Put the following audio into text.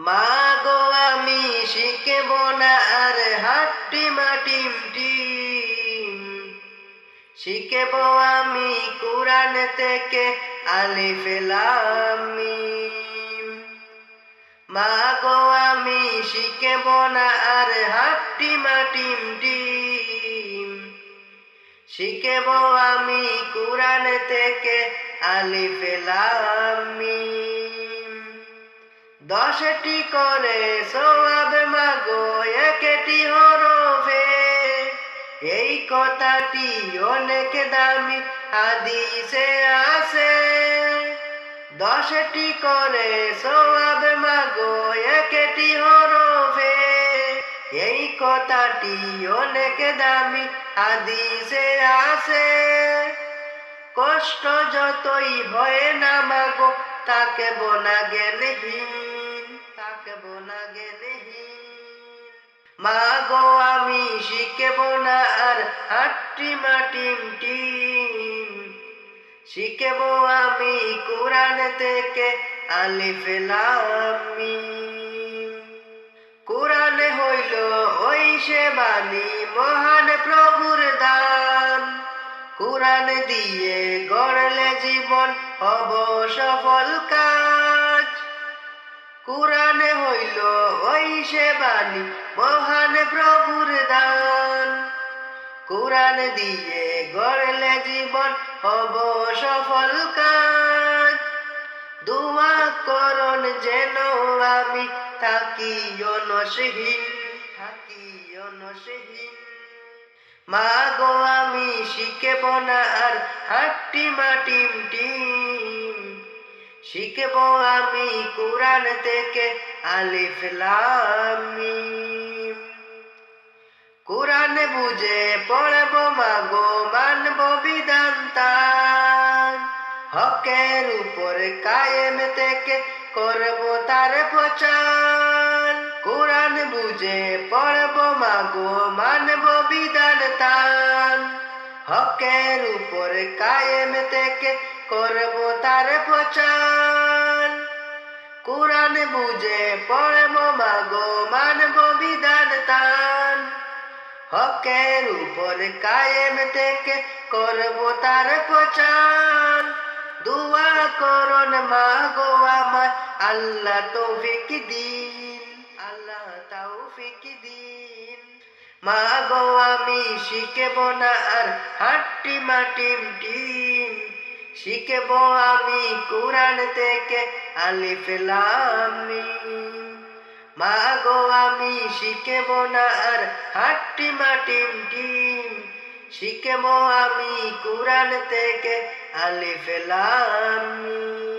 মা গো আমি শিখব না আর হাট্টিমা টিম টিম, শিখব আমি কুরআন থেকে আলিফ লাম মিম। মা গো আমি শিখব না আর হাট্টিমা টিম টিম, শিখব আমি কুরআন থেকে আলিফ লাম মিম। 10টি করে সওয়াব মাগো একটি হরফে, এই কথাটি অনেক দামি হাদিসে আছে। 10টি করে সওয়াব মাগো একটি হরফে, এই কথাটি অনেক দামি হাদিসে আছে। কষ্ট যতই হয় না মাগো তাকে বোনা জ্ঞানহীন, তাকে বোনা জ্ঞানহীন। মা গো আমি শিখব না আর হাট্টিমা টিম টিম, শিখব আমি কুরআন থেকে আলিফ লাম মিম। কুরআন হইল ওই সে বাণী মহান প্রভুর দান, কুরআন দিয়ে গড়লে জীবন হব সফল কাজ। কুরআন হইল ওই সে বাণী মহান প্রভুর দান, কুরআন দিয়ে গড়লে জীবন হব সফল কাজ। দোয়া করুন যেন আমি থাকি অনসহীন, থাকি অনসহীন। মা গো আমি শিখব না আর হাট্টিমা টিম টিম, শিখব আমি কুরআন থেকে আলিফ লাম মিম। কুরআন বুঝে পড়ব মাগো মানব বিধান তার, হকের উপর কায়েম থেকে করব তার প্রচার। কুরআন বুঝে পড়ব মাগো মানব বিধান তার, হকের উপর কায়েম থেকে করব তার প্রচার। কুরআন বুঝে পড়ব মাগো মানব বিধান তার, হকের উপর কায়েম থেকে করব তার প্রচার। দোয়া করুন মা গো আমার আল্লাহ তৌফিক দিন, আল্লাহ তৌফিক দিন। মা গো আমি শিখব না আর হাট্টিমা টিম টিম, শিখব আমি কুরআন থেকে আলিফ লাম মিম। মা গো আমি শিখব না আর হাট্টিমা টিম টিম, শিখব আমি কুরআন থেকে আলিফ লাম মিম।